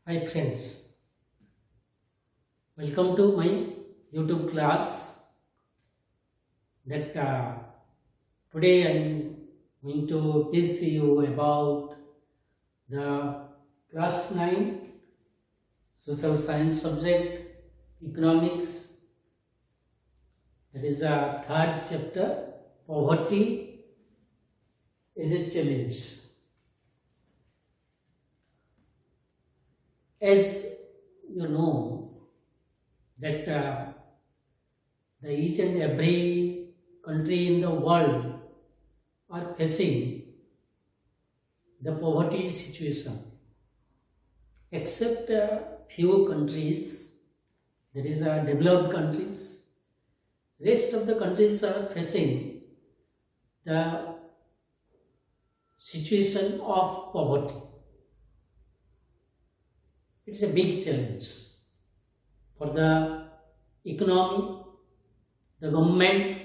Hi friends, welcome to my YouTube class. That today I am going to teach you about the class 9 social science subject economics. That is the third chapter, poverty is a challenge. As you know that each and every country in the world are facing the poverty situation, except few countries, that is developed countries. Rest of the countries are facing the situation of poverty. It's a big challenge for the economy, the government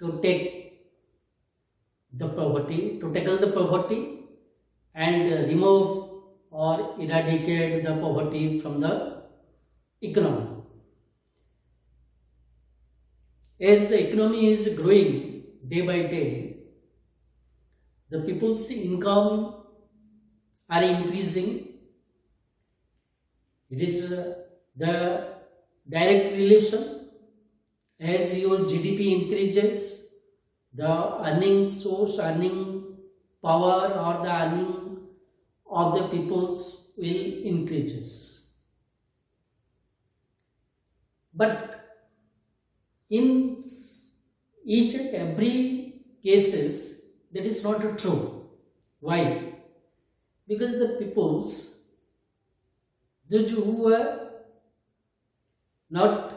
to take the poverty, to tackle the poverty and remove or eradicate the poverty from the economy. As the economy is growing day by day, the people's income are increasing. It is the direct relation. As your GDP increases, the earning source, earning power or the earning of the peoples will increases. But in each and every cases, that is not true. Why? Because the peoples, those who were not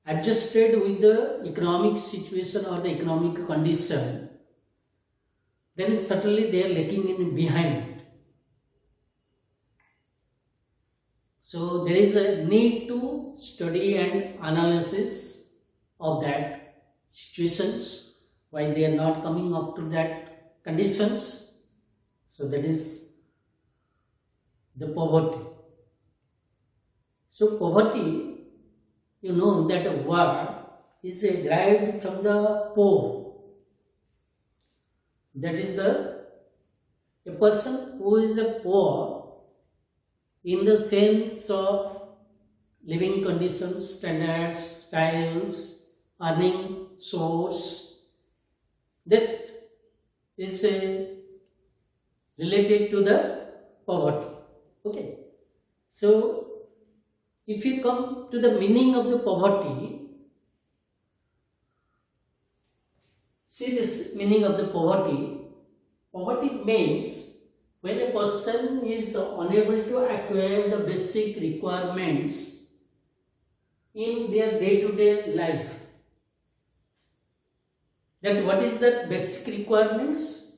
adjusted with the economic situation or the economic condition, then certainly they are lagging in behind. So there is a need to study and analysis of that situations, why they are not coming up to that conditions. So that is the poverty. So poverty, you know that word is derived from the poor. That is a person who is a poor in the sense of living conditions, standards, styles, earning source, that is related to the poverty. Okay. So if you come to the meaning of the poverty, see this meaning of the poverty. Poverty means when a person is unable to acquire the basic requirements in their day-to-day life. That what is that basic requirements?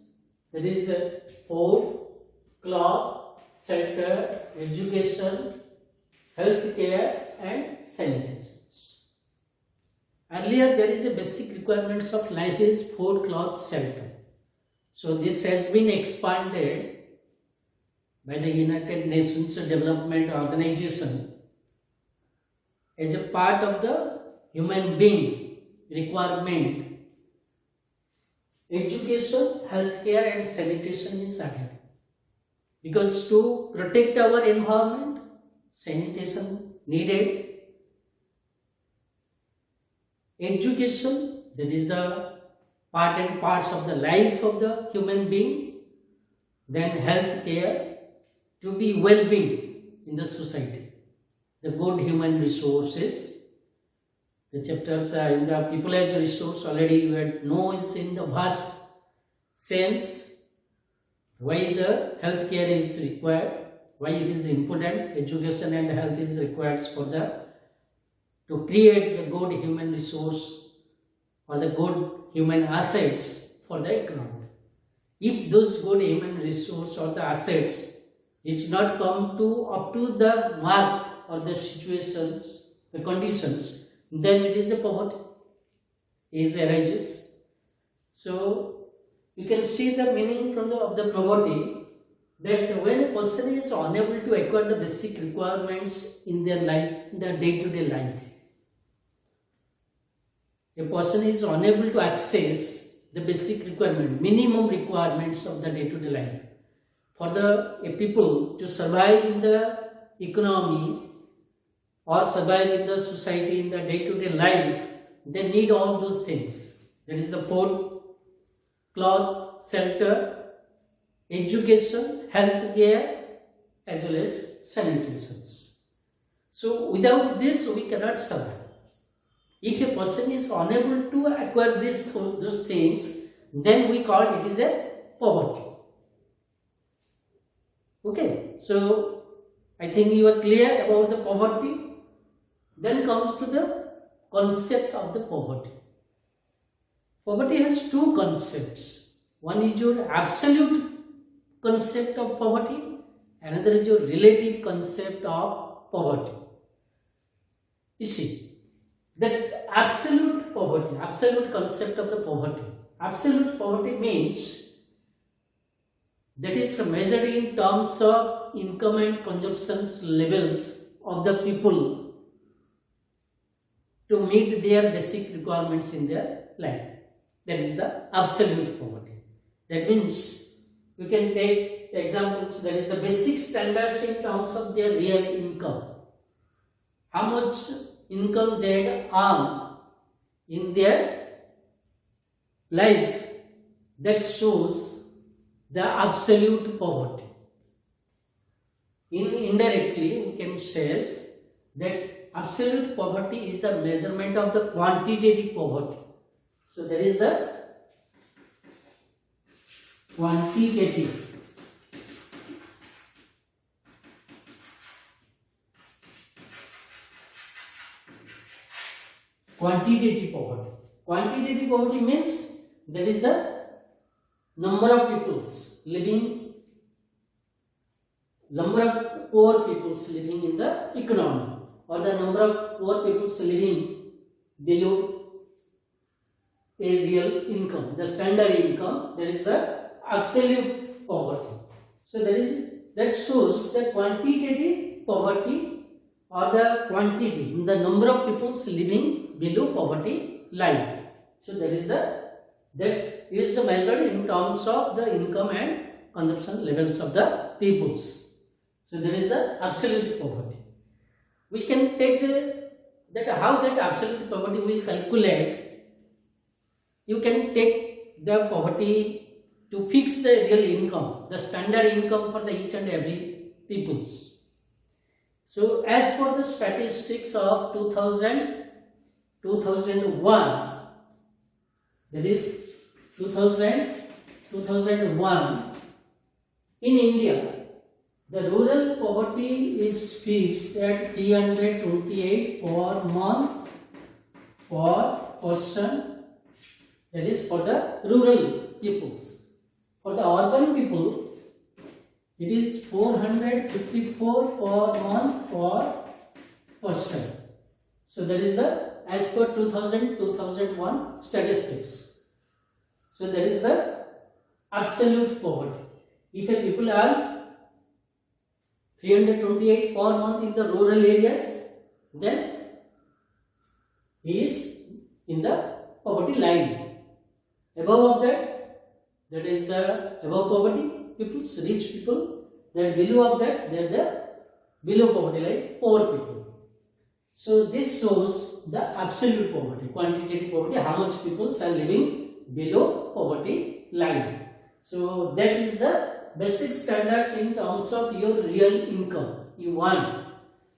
That is food, cloth, shelter, education, healthcare and sanitation. Earlier there is a basic requirements of life is food, cloth, shelter. So this has been expanded by the United Nations Development Organization as a part of the human being requirement. Education, healthcare and sanitation is added. Because to protect our environment, sanitation needed. Education, that is the part and parts of the life of the human being. Then health care, to be well-being in the society. The good human resources. The chapters in the people as a resource already you had know is in the vast sense why the health care is required, why it is important. Education and health is required for to create the good human resource or the good human assets for the economy. If those good human resource or the assets is not come to up to the mark or the situations, the conditions, then it is a poverty is arises. So you can see the meaning from of the poverty that when a person is unable to acquire the basic requirements in their life, in their day-to-day life, a person is unable to access the basic requirement, minimum requirements of the day-to-day life. For the people to survive in the economy or survive in the society in the day-to-day life, they need all those things. That is the food, cloth, shelter, education, health care, as well as sanitation. So without this we cannot survive. If a person is unable to acquire those things, then we call it is a poverty. Okay, so I think you are clear about the poverty. Then comes to the concept of the poverty. Poverty has two concepts. One is your absolute concept of poverty, another is your relative concept of poverty. You see, that absolute poverty, absolute concept of the poverty. Absolute poverty means that is measured in terms of income and consumption levels of the people to meet their basic requirements in their life. That is the absolute poverty. That means we can take examples, that is the basic standards in terms of their real income. How much income they earn in their life, that shows the absolute poverty. Indirectly, we can say that absolute poverty is the measurement of the quantitative poverty. So that is the quantitative. Quantitative poverty. Quantitative poverty means that is the number of peoples living, number of poor peoples living in the economy, or the number of poor peoples living below a real income, the standard income. That is the absolute poverty. So that shows the quantitative poverty, or the quantity, the number of people living below poverty line. So that is measured in terms of the income and consumption levels of the peoples. So that is the absolute poverty. We can take how that absolute poverty will calculate. You can take the poverty to fix the real income, the standard income for the each and every peoples. So as for the statistics of 2001, that is 2001, in India, the rural poverty is fixed at 328 per month per person. That is for the rural peoples. For the urban people, it is 454 per month per person. So that is the as per 2001 statistics. So that is the absolute poverty. If a people earn 328 per month in the rural areas, then he is in the poverty line. Above of that is the above poverty peoples, rich people. Then below of that, they are the below poverty line, poor people. So this shows the absolute poverty, quantitative poverty, how much people are living below poverty line. So that is the basic standards in terms of your real income you want.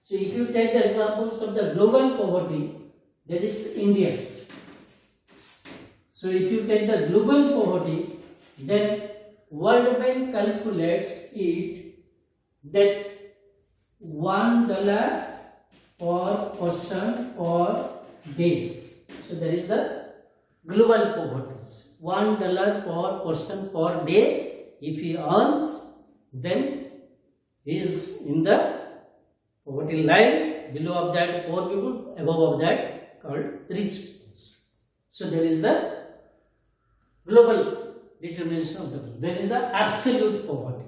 So if you take the examples of the global poverty, that is India. So if you take the global poverty, then World Bank calculates it that $1 per person per day. So that is the global poverty. $1 per person per day. If he earns, then he is in the poverty line. Below of that poor people, above of that called rich people. So there is the global determination of the people. This is the absolute poverty.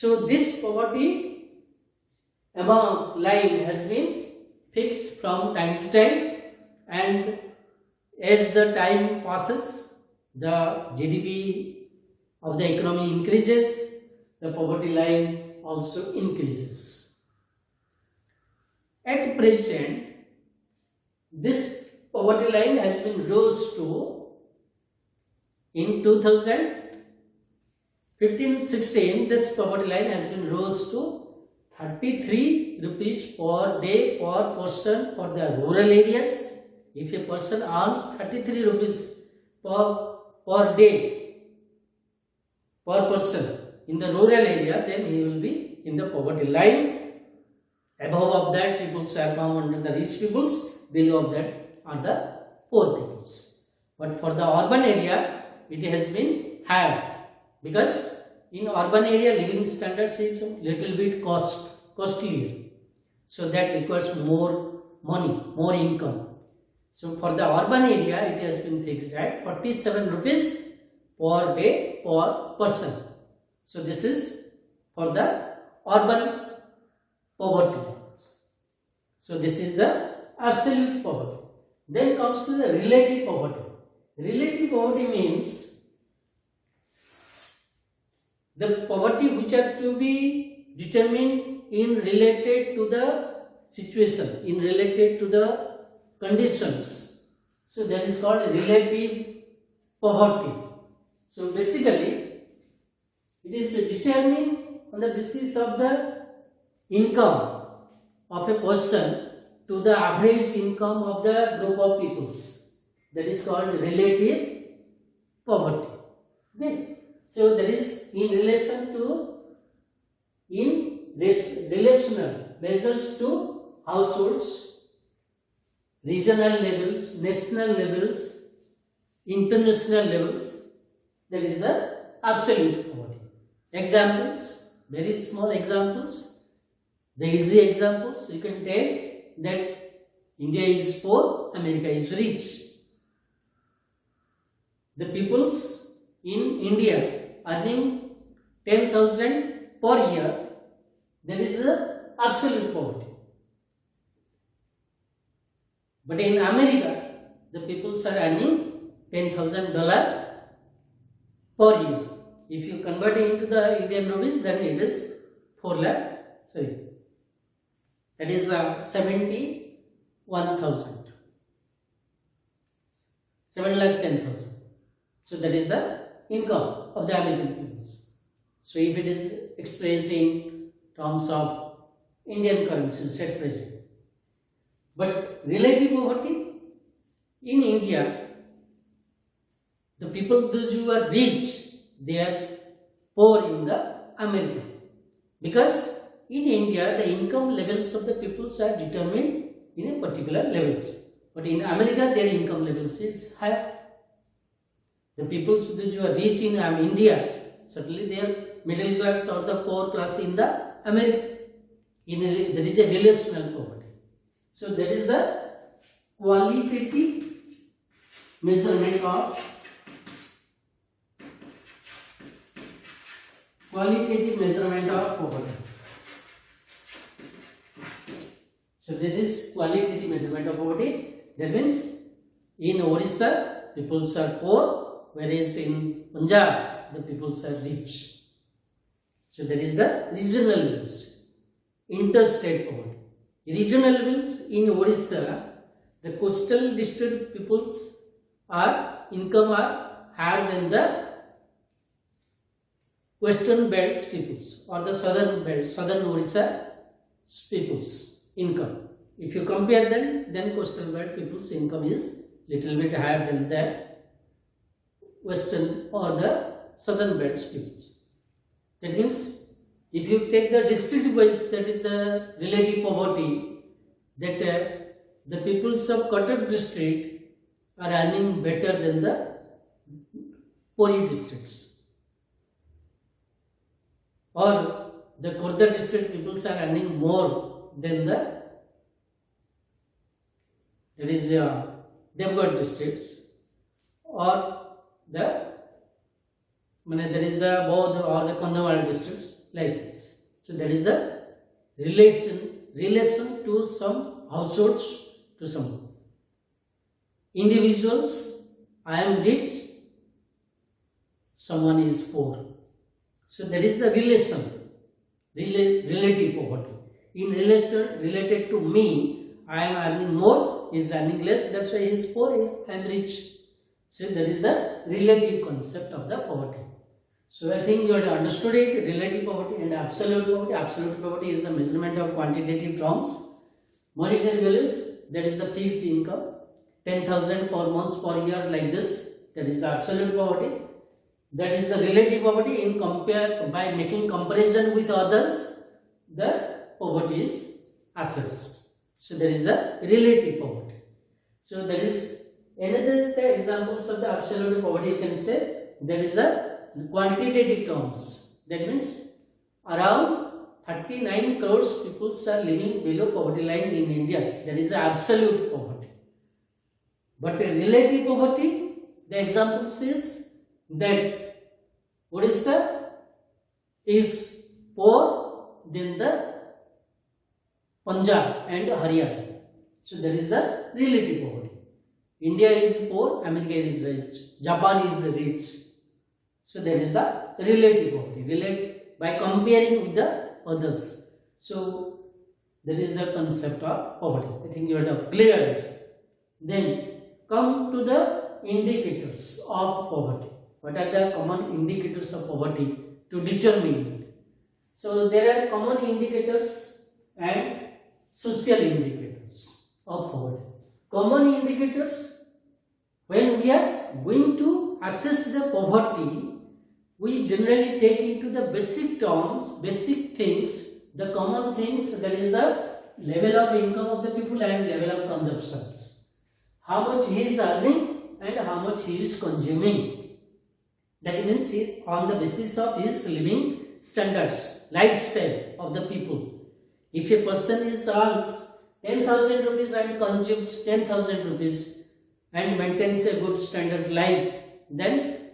So this poverty amount line has been fixed from time to time, and as the time passes, the GDP of the economy increases, the poverty line also increases. At present, this poverty line has been rose to, in 2015-16, this poverty line has been rose to 33 rupees per day per person for the rural areas. If a person earns 33 rupees per day per person in the rural area, then he will be in the poverty line. Above of that, people are come under the rich peoples. Below of that are the poor peoples. But for the urban area, it has been higher, because in urban area living standards is little bit costlier. So that requires more money, more income. So for the urban area, it has been fixed at 47 rupees per day per person. So this is for the urban poverty. So this is the absolute poverty. Then comes to the relative poverty. Relative poverty means the poverty which are to be determined in related to the situation, in related to the conditions. So that is called relative poverty. So basically, it is determined on the basis of the income of a person to the average income of the group of peoples. That is called relative poverty. Okay. So that is in relation to, relational measures to households, regional levels, national levels, international levels. That is the absolute poverty. Examples, very small examples. The easy examples, you can take that India is poor, America is rich. The peoples in India earning 10,000 per year, there is a absolute poverty. But in America, the peoples are earning $10,000 per year. If you convert it into the Indian rupees, then it is 71,000. 7,10,000. So that is the income of the American peoples. So if it is expressed in terms of Indian currencies at present. But relative poverty in India, the people those who are rich, they are poor in the America, because in India the income levels of the peoples are determined in a particular levels, but in America their income levels is higher. The peoples those who are rich in India, certainly they are middle class or the poor class in the America. There is a relational poverty. So that is the qualitative measurement of poverty. So this is qualitative measurement of poverty. That means in Orissa peoples are poor, whereas in Punjab the peoples are rich. So that is the regional levels. Interstate poverty. Regional levels in Orissa, the coastal district peoples income are higher than the western belts peoples or the southern Orissa peoples income. If you compare them, then coastal belt people's income is little bit higher than the western or the southern belts peoples. That means if you take the district wise, that is the relative poverty, that the peoples of Cuttack district are earning better than the Puri districts, or the Khurda district peoples are earning more than the Devgarh districts, or there is the Bodh or the Kandhamal districts. like this. So that is the relation to some households, to some individuals. I am rich, someone is poor. So that is the relation, relative poverty. In related to me, I am earning more, he is earning less, that's why he is poor, I am rich. So that is the relative concept of the poverty. So I think you have understood it, relative poverty and absolute poverty. Absolute poverty is the measurement of quantitative terms. Monetary values, that is the fixed income, 10,000 per month per year, like this, that is the absolute poverty. That is the relative poverty. In by making comparison with others, the poverty is assessed. So that is the relative poverty. So that is another examples of the absolute poverty. You can say that is the quantitative terms. That means around 39 crores people are living below poverty line in India. That is the absolute poverty. But a relative poverty, the example says that Odisha is poor than the Punjab and Haryana. So that is the relative poverty. India is poor, America is rich, Japan is the rich. So that is the relative poverty, by comparing with the others. So that is the concept of poverty. I think you have to clear it. Then come to the indicators of poverty. What are the common indicators of poverty to determine it? So there are common indicators and social indicators of poverty. Common indicators, when we are going to assess the poverty, we generally take into the basic terms, basic things, the common things, that is the level of income of the people and level of consumptions. How much he is earning and how much he is consuming. That means on the basis of his living standards, lifestyle of the people. If a person earns 10,000 rupees and consumes 10,000 rupees and maintains a good standard life, then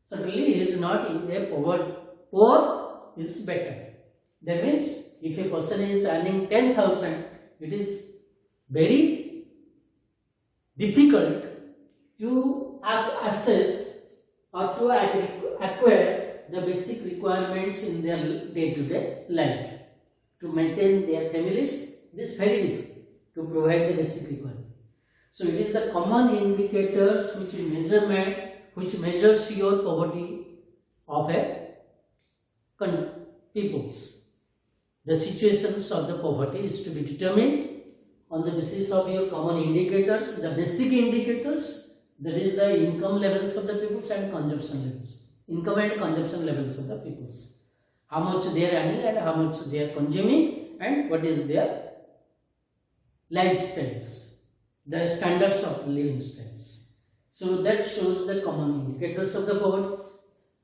certainly he is not in a poverty. Poor is better. That means if a person is earning 10,000, it is very difficult to assess or to acquire the basic requirements in their day-to-day life. To maintain their families, it is very difficult to provide the basic requirement. So it is the common indicators which measures your poverty of a peoples. The situations of the poverty is to be determined on the basis of your common indicators, the basic indicators. That is the income levels of the peoples and consumption levels. Income and consumption levels of the peoples. How much they are earning and how much they are consuming and what is their lifestyles, the standards of living styles. So that shows the common indicators of the poverty.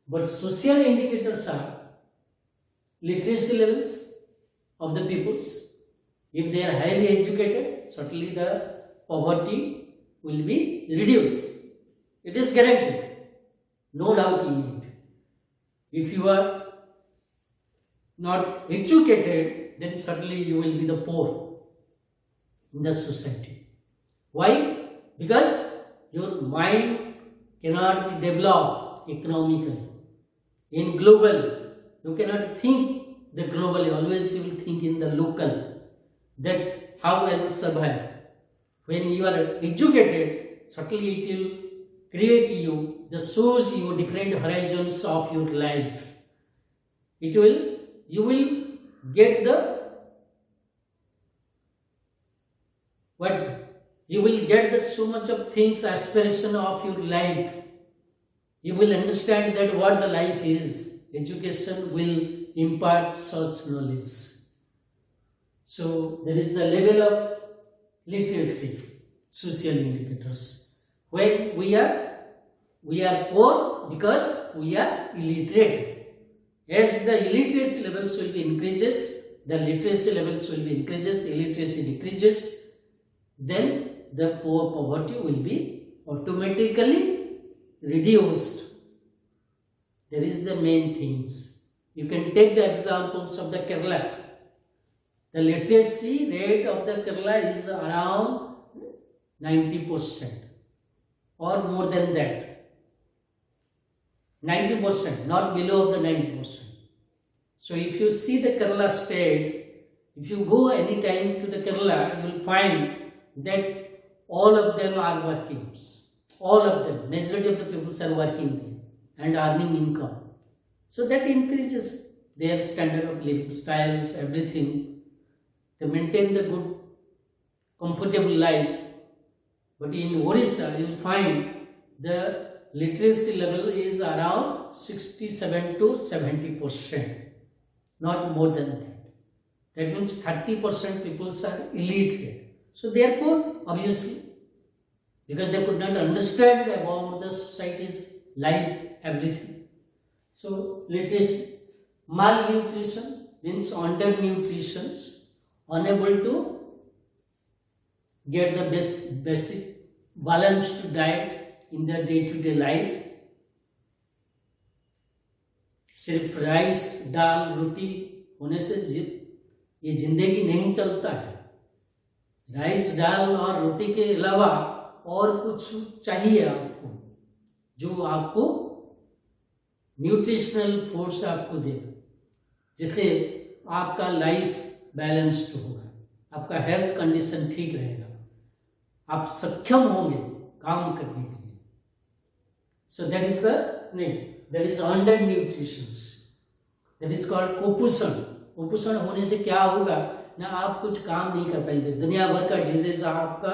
But social indicators are literacy levels of the peoples. If they are highly educated, certainly the poverty will be reduced. It is guaranteed, no doubt in it. If you are not educated, then certainly you will be the poor in the society. Why? Because your mind cannot be developed economically. In global, you cannot think the globally, always you will think in the local, that how I will survive. When you are educated, certainly it will create you, shows you different horizons of your life. You will get so much of things, aspiration of your life. You will understand that what the life is. Education will impart such knowledge. So there is the level of literacy, social indicators. When we are poor because we are illiterate. As the illiteracy levels will be increases, the literacy levels will be increases, illiteracy decreases, then the poverty will be automatically reduced. There is the main things. You can take the examples of the Kerala. The literacy rate of the Kerala is around 90% or more than that. 90%, not below the 90%. So if you see the Kerala state, if you go any time to the Kerala, you will find that all of them are working. All of them, majority of the people are working and earning income. So that increases their standard of living styles, everything. They maintain the good, comfortable life. But in Orissa, you will find the literacy level is around 67 to 70%, not more than that. That means 30% people are illiterate. So therefore, obviously, because they could not understand about the society's life, everything. So literacy, malnutrition means undernutrition, unable to get the basic balanced diet in their day-to-day life. सिर्फ rice दाल रोटी होने से ये जिंदगी नहीं चलता है. Rice दाल और रोटी के अलावा और कुछ चाहिए आपको, जो आपको न्यूट्रिशनल फूड्स आपको देगा, जिससे आपका लाइफ बैलेंस्ड होगा, आपका हेल्थ कंडीशन ठीक रहेगा, आप सक्षम होंगे काम करने के लिए. So that is the name, that is under nutrition, that is called कुपोषण. कुपोषण होने से क्या होगा ना, आप कुछ काम नहीं कर पाएंगे, दुनिया भर का डिजीज आपका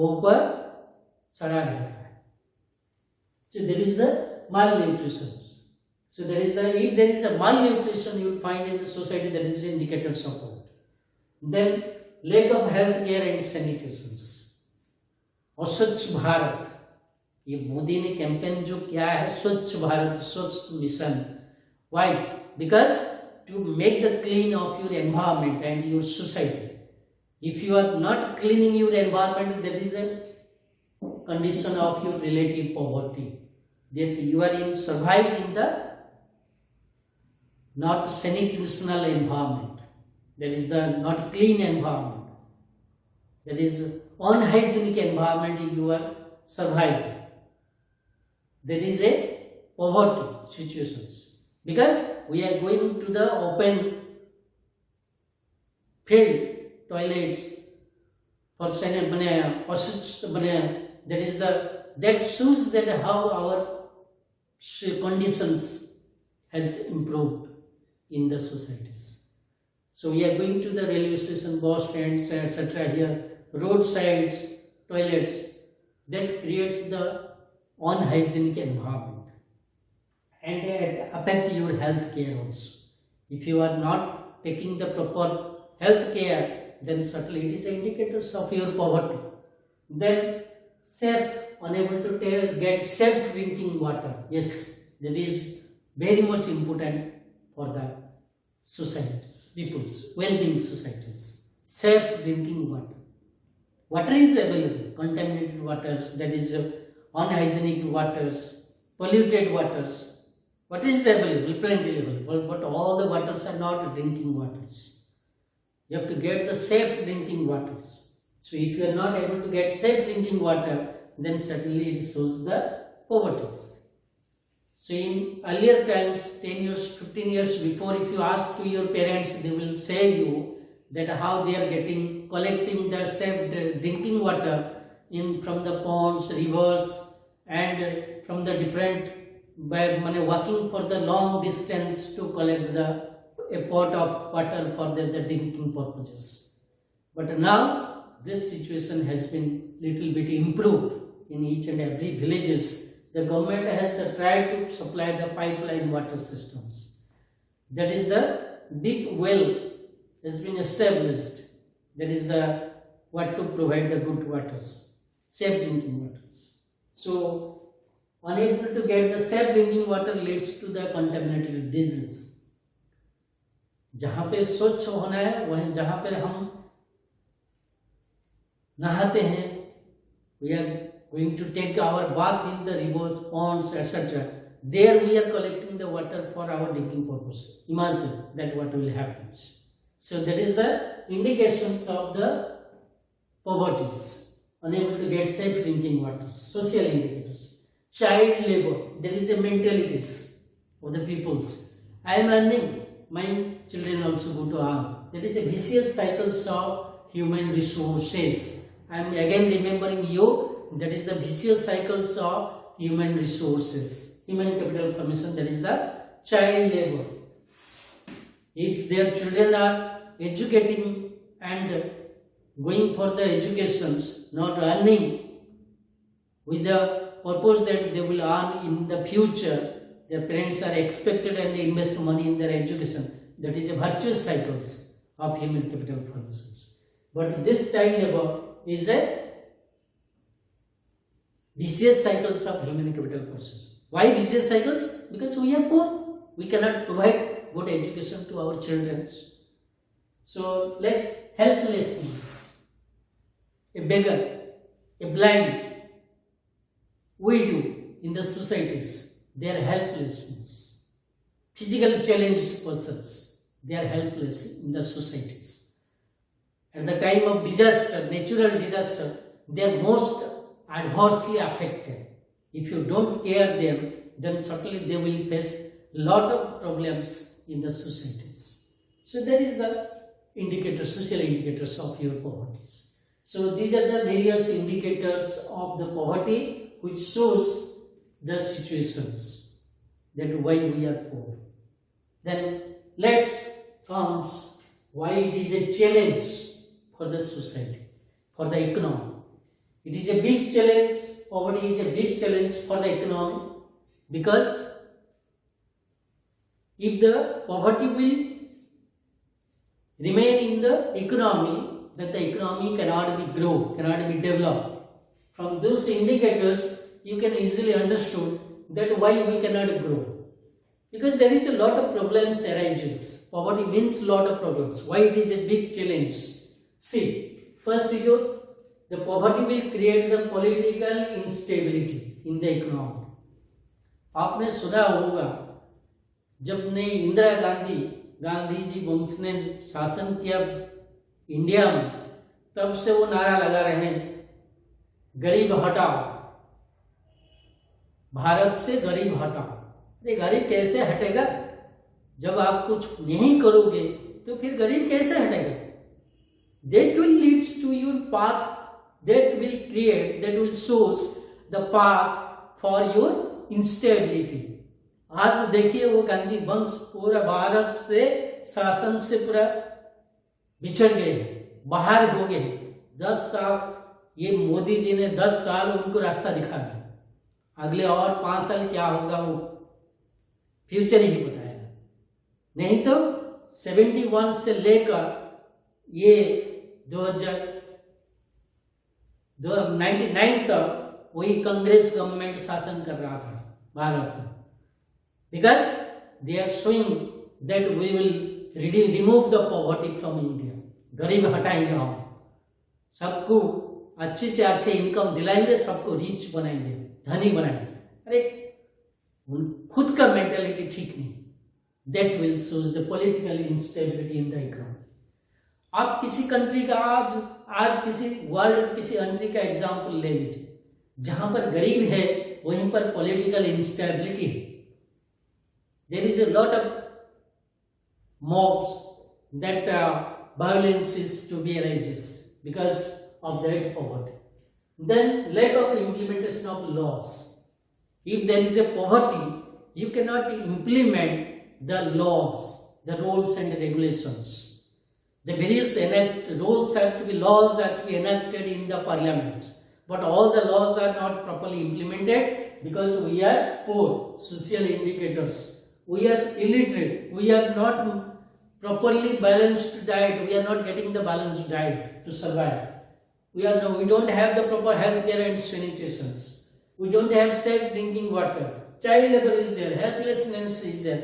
ऊपर सड़ा रहता है. So that is the malnutrition. So that is the, if there is a malnutrition, you will find in the society that is indicators of it. Then lack of health care and sanitation. और स्वच्छ भारत, ये मोदी ने campaign जो किया है, स्वच्छ भारत, स्वच्छ mission. Why? Because to make the clean of your environment and your society. If you are not cleaning your environment, there is a condition of your relative poverty, that you are in survive in the not sanitational environment, that is the not clean environment, that is unhygienic environment you are surviving. There is a poverty situations, because we are going to the open field toilets for sanitary बनाया, अस्वच्छ बनाया. That is the, that shows that how our conditions has improved in the societies. So we are going to the railway station, bus stands, etc. Here, roadsides, toilets, that creates the unhygienic environment and affect your health care also. If you are not taking the proper health care, then certainly it is indicators of your poverty. Then safe, unable to get safe drinking water. Yes, that is very much important for the societies, people's well-being societies. Safe drinking water. Water is available, contaminated waters, that is unhygienic waters, polluted waters. What is available? Plenty available, but all the waters are not drinking waters. You have to get the safe drinking waters. So if you are not able to get safe drinking water, then certainly it shows the poverty. So in earlier times, 10 years, 15 years before, if you ask to your parents, they will say you that how they are collecting the safe drinking water from the ponds, rivers, and from the different, by walking for the long distance to collect a pot of water for the drinking purposes. But now this situation has been little bit improved in each and every villages. The government has tried to supply the pipeline water systems. That is the deep well has been established. That is the what to provide the good waters, safe drinking waters. So unable to get the safe drinking water leads to the contaminated disease. जहाँ पे स्वच्छ होना है, वहीं जहाँ पे हम नहाते हैं, we are going to take our bath in the rivers, ponds, etc. there we are collecting the water for our drinking purpose. Imagine that what will happen. So that is the indications of the poverties, unable to get safe drinking water, social indicators. Child labor, there is a mentalities of the peoples. I am earning, my children also go to earn. That is a vicious cycles of human resources. I am again remembering you, that is the vicious cycles of human resources. Human capital formation, that is the child labor. If their children are educating and going for the educations, not earning with the purpose that they will earn in the future, their parents are expected and they invest money in their education. That is a virtuous cycles of human capital formations. But this child labor is a vicious cycles of human capital forces. Why vicious cycles? Because we are poor. We cannot provide good education to our children. So let's helplessness. A beggar, a blind, widow in the societies, their helplessness. Physically challenged persons, they are helpless in the societies. At the time of disaster, natural disaster, they are most adversely affected. If you don't care them, then certainly they will face a lot of problems in the societies. So that is the indicators, social indicators of your poverties. So these are the various indicators of the poverty which shows the situations that why we are poor. Then let's come why it is a challenge for the society, for the economy. It is a big challenge, poverty is a big challenge for the economy, because if the poverty will remain in the economy, then the economy cannot be grow, cannot be developed. From those indicators, you can easily understand that why we cannot grow. Because there is a lot of problems arises. Poverty means lot of problems. Why it is a big challenge? See, first is the poverty will create the political instability in the economy. आपने सुना होगा जब ने इंदिरा गांधी जी वंश ने शासन किया India में, तब से वो नारा लगा रहे हैं गरीब हटाओ, भारत से गरीब हटाओ। अरे गरीब कैसे हटेगा? जब आप कुछ नहीं करोगे तो फिर गरीब कैसे हटेगा? That will leads to your path, that will create, that will shows the path for your instability. आज देखिए वो गांधी वंश पूरा भारत से शासन से पूरा बिछड़ गए, बाहर हो गए। 10 साल ये मोदी जी ने 10 साल उनको रास्ता दिखा दिया। अगले और 5 साल क्या होगा वो फ्यूचर ही बताएगा। नहीं तो 71 से लेकर ये 1999 तक वही कांग्रेस गवर्नमेंट शासन कर रहा था भारत में, because they are showing that we will remove the poverty from India. गरीब हटाएंगे, हम सबको अच्छे से अच्छे इनकम दिलाएंगे, सबको रिच बनाएंगे, धनी बनाएंगे। अरे खुद का मेंटेलिटी ठीक नहीं। That will shows the political instability in the economy. आप किसी कंट्री का आज किसी वर्ल्ड किसी कंट्री का एग्जांपल ले लीजिए, जहां पर गरीब है वहीं पर पॉलिटिकल इंस्टेबिलिटी है। There is a lot of mobs that violence is to be arises because of that poverty. Then lack of implementation of laws. If there is a poverty, you cannot implement the laws, the rules and regulations. The various rules have to be, laws have to be enacted in the parliament, but all the laws are not properly implemented because we are poor. Social indicators, we are illiterate, we are not properly balanced diet, we are not getting the balanced diet to survive. We don't have the proper health care and sanitation. We don't have safe drinking water. Child labor is there, helplessness is there.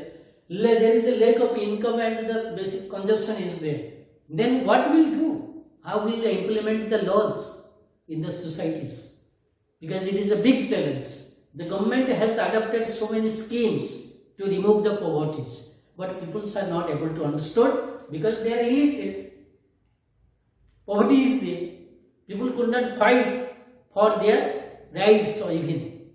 There is a lack of income and the basic consumption is there. Then what will do? How will they implement the laws in the societies? Because it is a big challenge. The government has adopted so many schemes to remove the poverty, but people are not able to understand because they are illiterate. Poverty is there. People could not fight for their rights or even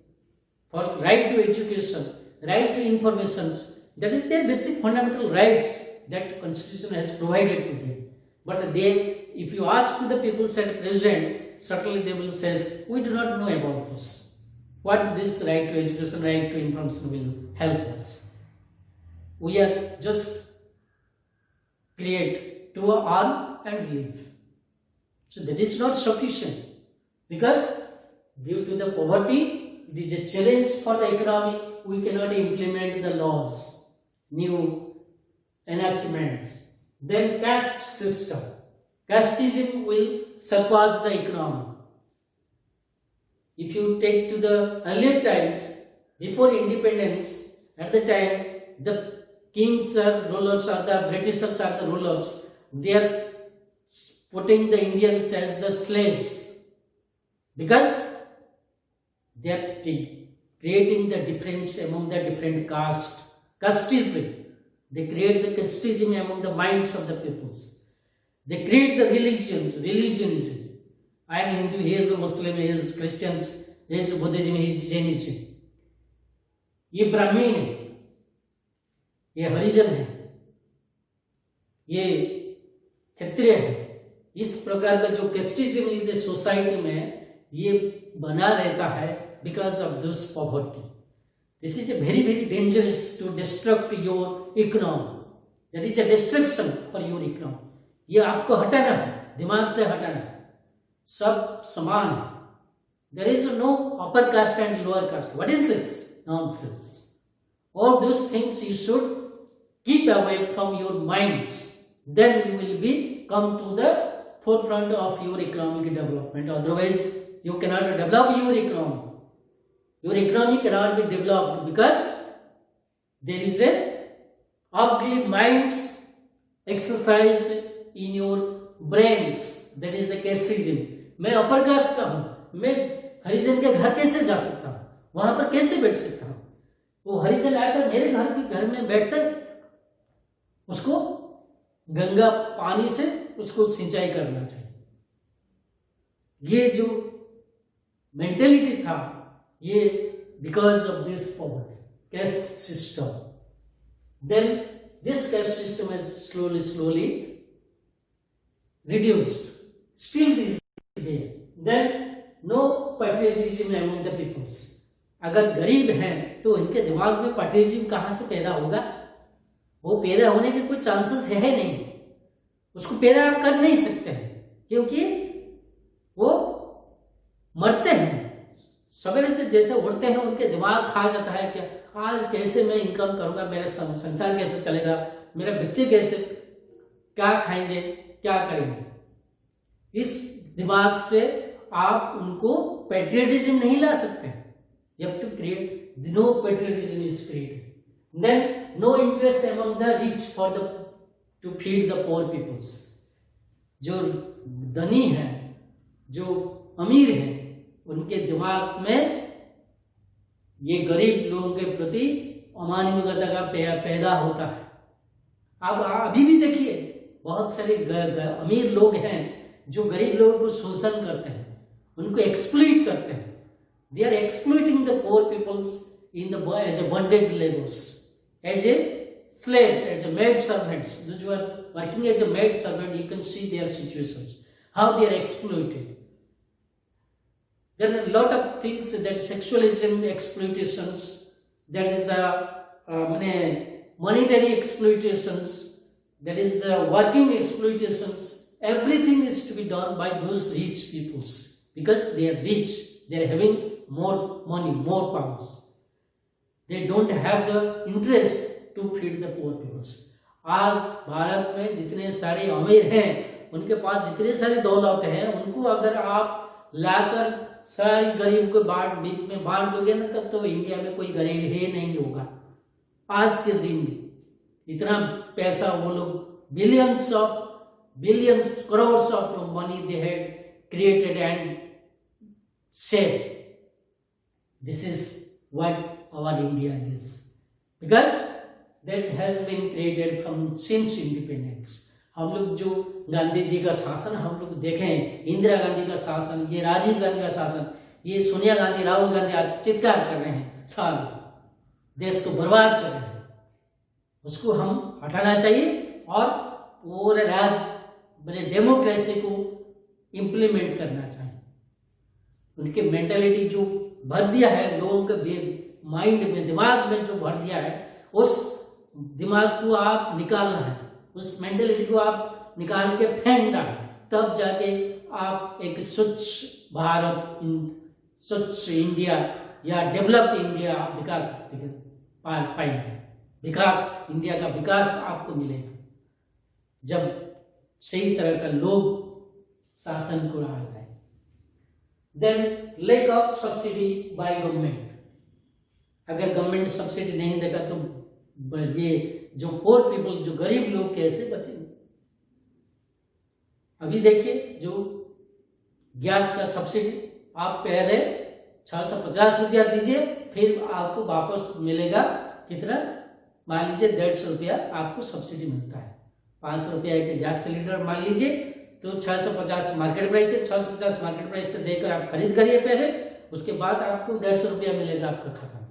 for right to education, right to information. That is their basic fundamental rights that Constitution has provided to them. But they, if you ask to the people at present, certainly they will say, we do not know about this. What this right to education, right to information will help us. We are just create to earn and live. So that is not sufficient because due to the poverty, it is a challenge for the economy. We cannot implement the laws, new enactments. Then caste system. Casteism will surpass the economy. If you take to the earlier times, before independence, at the time, the kings are rulers or the Britishers are the rulers. They are putting the Indians as the slaves because they are creating the difference among the different castes. Casteism. They create the casteism among the minds of the peoples. They create the religionism. I am Hindu, he is a Muslim, he is Christian, he is Buddhism, he is Jainism. ये ब्राह्मण है, ये हरिजन है, ये क्षत्रिय है. इस प्रकार का जो कैस्टिज्म इन द सोसाइटी में ये बना रहता है because of this poverty. This is a very, very dangerous to destruct your economy. That is a destruction for your economy. ये आपको हटाना है, दिमाग से हटाना है. सब समान है. There is no upper caste and lower caste. What is this nonsense? All those things you should keep away from your minds. Then you will be come to the forefront of your economic development. Otherwise, you cannot develop your economy. Your economy cannot be developed because there is a ugly minds exercise in your brains. That is the casteism. मैं upper caste का हूँ, मैं हरिजन के घर कैसे जा सकता हूँ, वहां पर कैसे बैठ सकता हूँ? वो हरिजन आकर मेरे घर में बैठकर उसको गंगा पानी से उसको सिंचाई करना चाहिए. ये जो मेंटेलिटी था, ये because of this poverty caste system. Then this caste system has slowly reduced. Still this is there. Then no patriotism among the peoples. अगर गरीब हैं तो इनके दिमाग में patriotism कहाँ से पैदा होगा? वो पैदा होने के कोई चांसेस है नहीं. उसको पैदा कर नहीं सकते हैं क्योंकि वो मरते हैं. सवेरे से जैसे उठते हैं उनके दिमाग खा जाता है कि आज कैसे मैं इनकम करूंगा, मेरा संसार कैसे चलेगा, मेरे बच्चे कैसे क्या खाएंगे, क्या करेंगे. इस दिमाग से आप उनको पेट्रियटिज्म नहीं ला सकते. You have to create no patriotism is created. Then no interest among the rich for the to feed the poor peoples. जो धनी है, जो अमीर है, उनके दिमाग में ये गरीब लोगों के प्रति अमानवीयता का पैदा होता है. अब अभी भी देखिए बहुत सारे अमीर लोग हैं जो गरीब लोगों को शोषण करते हैं, उनको एक्सप्लॉइट करते हैं. They are exploiting the poor peoples in the as a bonded labours, as a slaves, as a maid servants. Those who are working as a maid servant, you can see their situations, how they are exploited. There are a lot of things that sexualism exploitations, that is the monetary exploitations, that is the working exploitations. Everything is to be done by those rich peoples because they are rich, they are having more money, more powers. They don't have the interest to feed the poor peoples. आज भारत में जितने सारे अमीर हैं, उनके पास जितने सारी दौलत है, उनको अगर आप लाकर सारी गरीब को बीच में बांट दोगे ना, तब तो इंडिया में कोई गरीब ही नहीं होगा. आज के दिन में इतना पैसा वो लोग billions crores of money they had created and save. This is what our India is, because that has been created from since independence. हम लोग जो गांधी जी का शासन हम लोग देखें, इंदिरा गांधी का शासन, ये राजीव गांधी का शासन, ये सोनिया गांधी, राहुल गांधी आज चित्कार कर रहे हैं, साल देश को बर्बाद कर रहे हैं, उसको हम हटाना चाहिए और पूरे राज्य डेमोक्रेसी को इम्प्लीमेंट करना चाहिए। उनके मेंटालिटी जो भर दिया है लोगों के माइंड में, दिमाग में जो भर दिया है, उस दिमाग को आप निकालना है, उस मेंटालिटी को आप निकाल के फेंकना है, तब जाके आप एक स्वच्छ भारत, स्वच्छ इंडिया या डेवलप्ड इंडिया आप दिखा सकते हैं, पाएंगे। विकास, इंडिया का विकास आपको मिलेगा जब सही तरह का लोग शासन को आ जाए। Then lack of subsidy by government, अगर गवर्नमेंट सब्सिडी नहीं देगा तो ये जो पोर पीपल, जो गरीब लोग कैसे बचेंगे। अभी देखिए जो गैस का सब्सिडी, आप पहले 650 रुपया दीजिए, फिर आपको वापस मिलेगा कितना, मान लीजिए 150 रुपया आपको सब्सिडी मिलता है। 500 रुपया एक गैस सिलेंडर मान लीजिए, तो 650 मार्केट प्राइस है, 650 मार्केट प्राइस से देकर आप खरीद करिए पहले, उसके बाद आपको 150 रुपया मिलेगा आपका खाता में।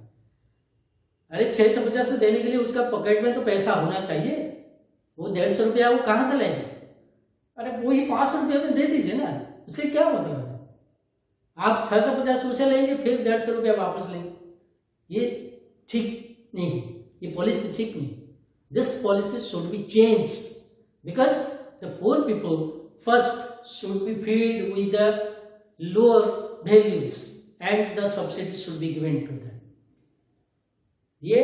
अरे 650 से देने के लिए उसका पॉकेट में तो पैसा होना चाहिए, वो 150 रुपया वो कहाँ से लेंगे। अरे वही 500 रुपया में दे दीजिए ना, उससे क्या मतलब है। आप 650 उसे लेंगे, फिर 150 रुपया वापस लेंगे, ये ठीक नहीं, ये पॉलिसी ठीक नहीं। This policy should be changed, because the poor people first should be feed with the lower values and the subsidy should be given to them. ये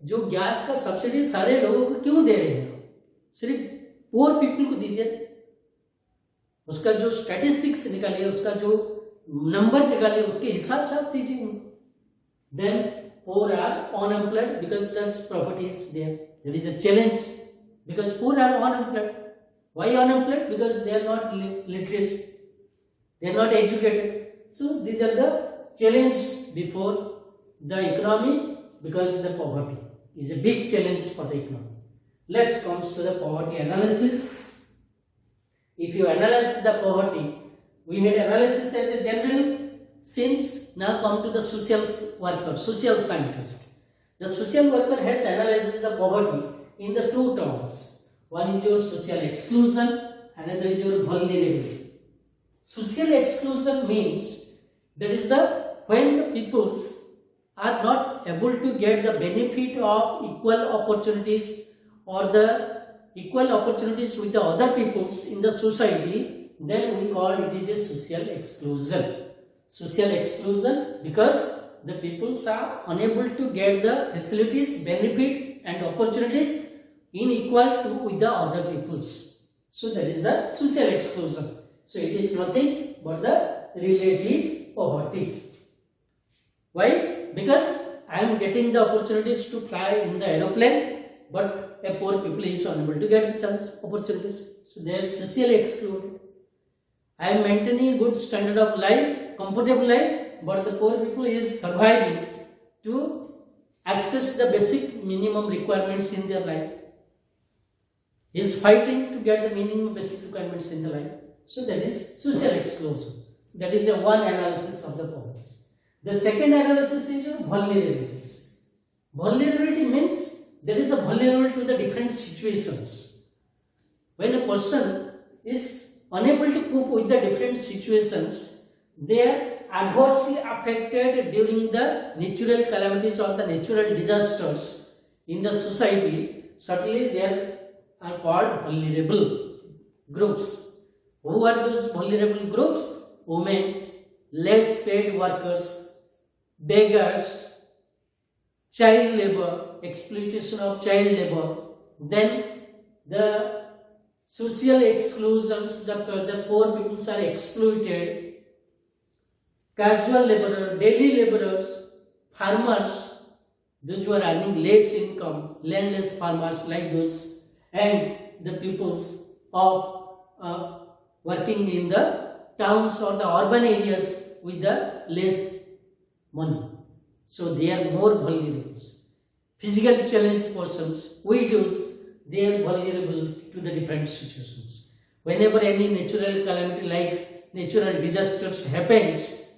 जो गैस का सब्सिडी सारे लोगों को क्यों दे रहे हैं, सिर्फ पुअर पीपल को दीजिए। उसका जो स्टैटिस्टिक्स निकालिए, उसका जो नंबर निकालिए, उसके हिसाब से आप दीजिए उनको। Then poor are unemployed because that property is there. There is a challenge because poor are unemployed. Why unemployed? Because they are not literate, they are not educated. So these are the challenges before the economy, because the poverty is a big challenge for the economy. Let's come to the poverty analysis. If you analyze the poverty, we need analysis as a general. Since now come to the social worker, social scientist. The social worker has analyzed the poverty in the two terms. One is your social exclusion, another is your vulnerability. Social exclusion means that is the when the peoples are not able to get the benefit of equal opportunities or the equal opportunities with the other peoples in the society, then we call it is a social exclusion. Social exclusion because the peoples are unable to get the facilities, benefit and opportunities in equal to with the other peoples. So that is the social exclusion. So it is nothing but the relative poverty. Why? Because I am getting the opportunities to fly in the aeroplane, but a poor people is unable to get the chance opportunities. So they are socially excluded. I am maintaining a good standard of life, comfortable life, but the poor people is surviving to access the basic minimum requirements in their life. He is fighting to get the minimum basic requirements in the life. So that is social exclusion. That is a one analysis of the poverty. The second analysis is your vulnerabilities. Vulnerability means that is a vulnerable to the different situations. When a person is unable to cope with the different situations, they are adversely affected during the natural calamities or the natural disasters in the society. Certainly they are called vulnerable groups. Who are those vulnerable groups? Women, less paid workers, beggars, child labor, exploitation of child labor, then the social exclusions, the poor peoples are exploited, casual laborer, daily laborers, farmers, those who are earning less income, landless farmers like those, and the peoples of working in the towns or the urban areas with the less money. So they are more vulnerable. Physically challenged persons, widows, they are vulnerable to the different situations. Whenever any natural calamity like natural disasters happens,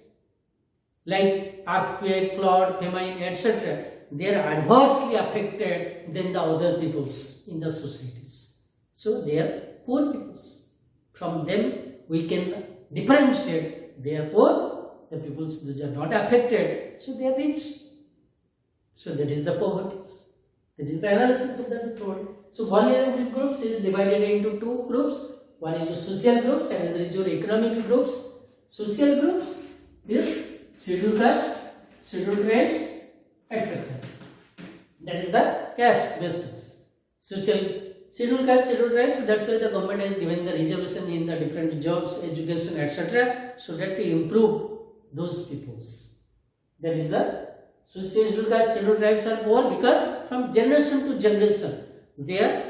like earthquake, flood, famine, etc., they are adversely affected than the other peoples in the societies. So they are poor peoples. From them we can differentiate. They are poor, the peoples which are not affected, so they are rich. So that is the poverty. That is the analysis of the report. So vulnerable groups is divided into two groups. One is your social groups and another is your economic groups. Social groups is scheduled caste, scheduled tribes, etc. That is the caste basis. Scheduled caste, scheduled tribes, that's why the government has given the reservation in the different jobs, education, etc. so that to improve those peoples. That is the scheduled caste, scheduled tribes are poor because from generation to generation they are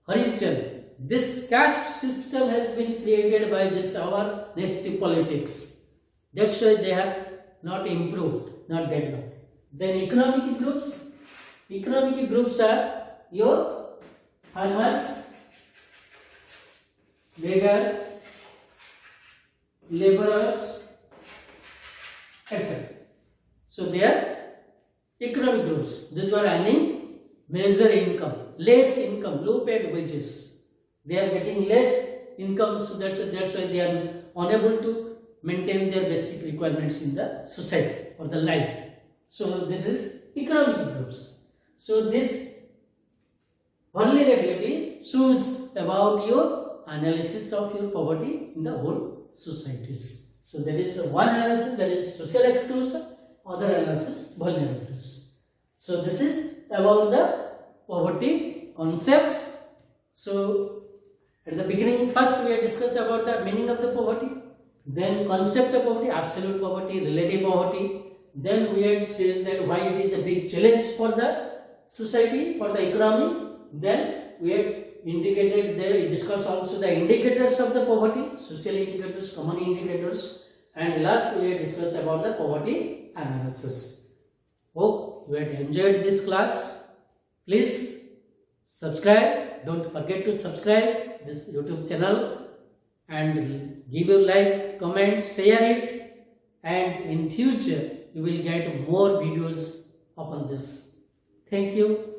horizontal. This caste system has been created by this our nasty politics. That's why they have not improved, not developed. Then economic groups are your farmers, beggars, laborers, etc. So they are economic groups. Those who are earning major income, less income, low paid wages. They are getting less income, so that's why they are unable to maintain their basic requirements in the society or the life. So this is economic groups. So this vulnerability shows about your analysis of your poverty in the whole societies. So there is one analysis, that is social exclusion, other analysis vulnerabilities. So this is about the poverty concept. So at the beginning, first we have discussed about the meaning of the poverty, then concept of poverty, absolute poverty, relative poverty. Then we had said that why it is a big challenge for the society, for the economy. Then we have indicated there, discussed also the indicators of the poverty, social indicators, common indicators, and last we have discussed about the poverty analysis. Hope you had enjoyed this class. Please subscribe. Don't forget to subscribe this YouTube channel and give your like, comment, share it, and in future you will get more videos upon this. Thank you.